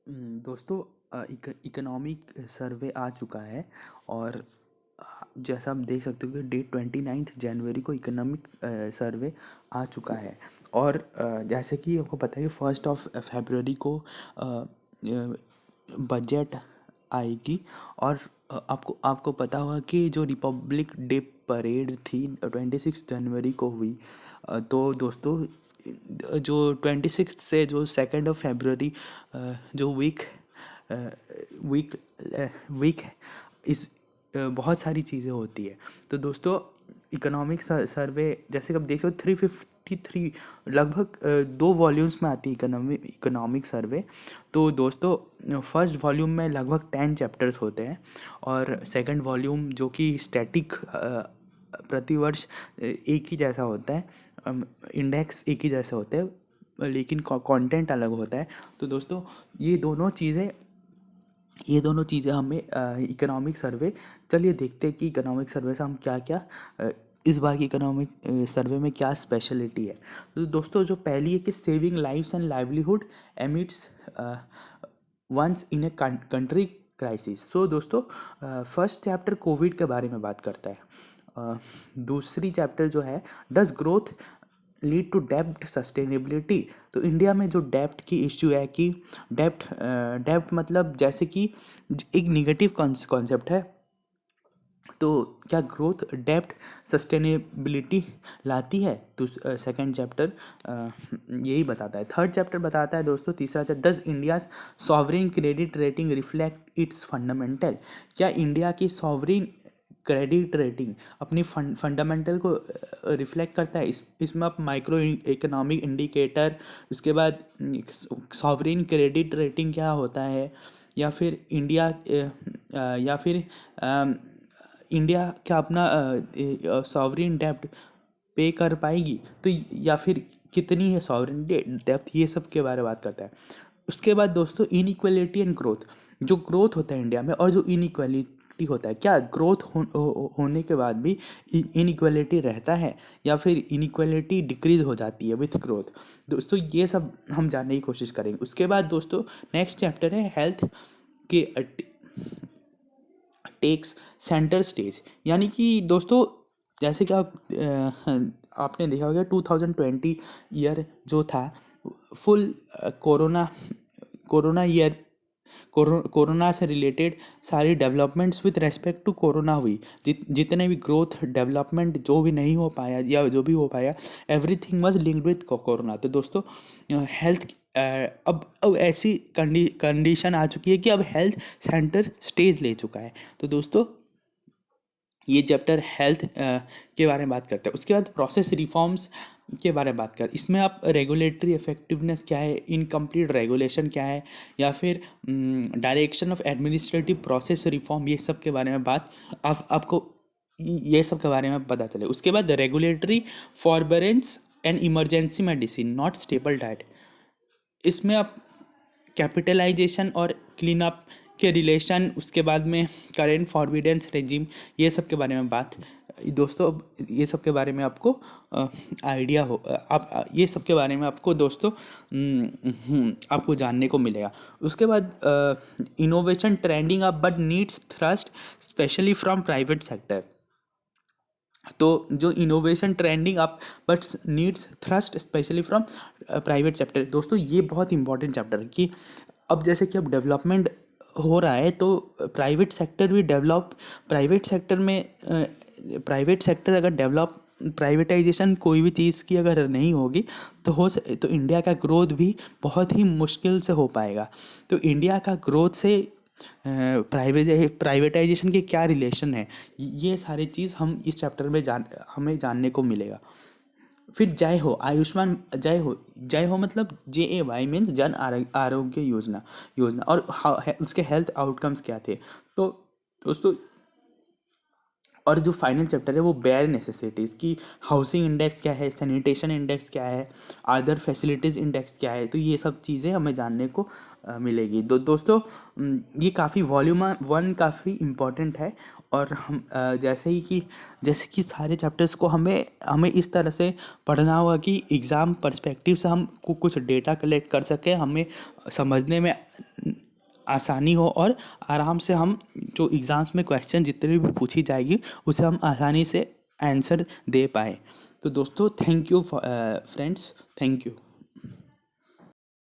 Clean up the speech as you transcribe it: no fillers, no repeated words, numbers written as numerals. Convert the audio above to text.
दोस्तों, economic survey आ चुका है। और जैसा आप देख सकते हो कि डेट 29 जनवरी को इकोनॉमिक सर्वे आ चुका है। और जैसे कि आपको पता है कि 1 फरवरी को बजट आएगी। और आपको आपको पता होगा कि जो रिपब्लिक डे परेड थी 26 जनवरी को हुई। तो दोस्तों, जो 26 से जो 2 फरवरी जो वीक वीक इस बहुत सारी चीज़ें होती है। तो दोस्तों, इकोनॉमिक सर्वे जैसे कि आप देख रहे हो 353 लगभग 2 वॉल्यूम्स में आती है इकोनॉमिक सर्वे। तो दोस्तों, फर्स्ट वॉल्यूम में लगभग 10 चैप्टर्स होते हैं। और सेकंड वॉल्यूम जो कि स्टैटिक प्रतिवर्ष एक ही जैसा होता है। इंडेक्स एक ही जैसे होते हैं, लेकिन कंटेंट अलग होता है। तो दोस्तों, ये दोनों चीज़ें ये दोनों चीज़ें हमें इकोनॉमिक सर्वे, चलिए देखते हैं कि इकोनॉमिक सर्वे से हम क्या क्या इस बार की इकोनॉमिक सर्वे में क्या स्पेशलिटी है। तो दोस्तों, जो पहली है कि saving lives and livelihood amidst once in a country crisis. So दोस्तों, फर्स्ट चैप्टर कोविड के बारे में बात करता है। दूसरी चैप्टर जो है डज ग्रोथ लीड टू डेब्ट सस्टेनेबिलिटी। तो इंडिया में जो डेब्ट की इश्यू है कि डेब्ट मतलब जैसे कि एक निगेटिव कॉन्सेप्ट है। तो क्या ग्रोथ डेब्ट सस्टेनेबिलिटी लाती है? तो सेकंड चैप्टर यही बताता है। थर्ड चैप्टर बताता है दोस्तों, तीसरा chapter does India's sovereign credit rating reflect its fundamental. क्या इंडिया की सॉवरेन क्रेडिट रेटिंग अपनी फंडामेंटल को रिफ्लेक्ट करता है? इसमें आप माइक्रो इकोनॉमिक इंडिकेटर, उसके बाद सॉवरेन क्रेडिट रेटिंग क्या होता है, या फिर इंडिया क्या अपना सॉवरेन डेब्ट पे कर पाएगी, तो या फिर कितनी है सॉवरेन डेब्ट, ये सब के बारे में बात करता है। उसके बाद दोस्तों, इनइक्वालिटी एंड ग्रोथ। जो ग्रोथ होता है इंडिया में और जो इनइक्वालिटी होता है, क्या ग्रोथ होने के बाद भी इनइक्वालिटी रहता है, या फिर इनइक्वालिटी डिक्रीज हो जाती है विथ ग्रोथ? दोस्तों, ये सब हम जानने की कोशिश करेंगे। उसके बाद दोस्तों, नेक्स्ट चैप्टर है हेल्थ के टेक्स सेंटर स्टेज। यानी कि दोस्तों, जैसे कि आपने देखा होगा 2020 ईयर जो था full corona corona year. Corona से रिलेटेड सारी developments with respect to corona हुई। जितने भी ग्रोथ डेवलपमेंट जो भी नहीं हो पाया या जो भी हो पाया, everything was linked with corona. तो दोस्तों, हेल्थ अब ऐसी कंडीशन आ चुकी है कि अब हेल्थ सेंटर स्टेज ले चुका है। तो दोस्तों, ये चैप्टर हेल्थ के बारे में बात करते हैं। उसके बाद प्रोसेस रिफॉर्म्स के बारे में बात कर, इसमें आप रेगुलेटरी इफेक्टिवनेस क्या है, इनकम्प्लीट रेगुलेशन क्या है, या फिर direction of administrative process reform, ये सब के बारे में बात आपको ये सब के बारे में पता चले। उसके बाद regulatory forbearance and emergency medicine not stable diet. इसमें आप कैपिटलाइजेशन और क्लीन अप के रिलेशन, उसके बाद में करेंट फॉरबिडेंस रेजिम, ये सब के बारे में बात। दोस्तों, ये सब के बारे में आपको आइडिया हो, आप ये सब के बारे में आपको दोस्तों आपको जानने को मिलेगा। उसके बाद innovation trending up but needs thrust specially from private sector. तो जो innovation trending up but needs thrust specially from private sector. दोस्तों, ये बहुत इंपॉर्टेंट चैप्टर है कि अब जैसे कि अब डेवलपमेंट हो रहा है, तो प्राइवेट सेक्टर भी डेवलप प्राइवेट सेक्टर में प्राइवेट सेक्टर अगर डेवलप, प्राइवेटाइजेशन कोई भी चीज़ की अगर नहीं होगी, तो इंडिया का ग्रोथ भी बहुत ही मुश्किल से हो पाएगा। तो इंडिया का ग्रोथ से प्राइवेटाइजेशन के क्या रिलेशन है, ये सारी चीज़ हम इस चैप्टर में हमें जानने को मिलेगा। फिर जय हो आयुष्मान, जय हो मतलब JAY मीन्स जन आरोग्य योजना और उसके हेल्थ आउटकम्स क्या थे। तो दोस्तों, और जो फाइनल चैप्टर है वो बेयर नेसेसिटीज़ की हाउसिंग इंडेक्स क्या है, सैनिटेशन इंडेक्स क्या है, अदर फैसिलिटीज़ इंडेक्स क्या है। तो ये सब चीज़ें हमें जानने को मिलेगी। दोस्तों, ये काफ़ी वॉल्यूम 1 काफ़ी इम्पॉर्टेंट है। और हम जैसे कि सारे चैप्टर्स को हमें हमें इस तरह से पढ़ना होगा कि एग्ज़ाम पर्सपेक्टिव से हम कुछ डेटा कलेक्ट कर सकें, हमें समझने में आसानी हो और आराम से हम जो एग्ज़ाम्स में क्वेश्चन जितने भी पूछी जाएगी उसे हम आसानी से आंसर दे पाए। तो दोस्तों thank you friends, thank you.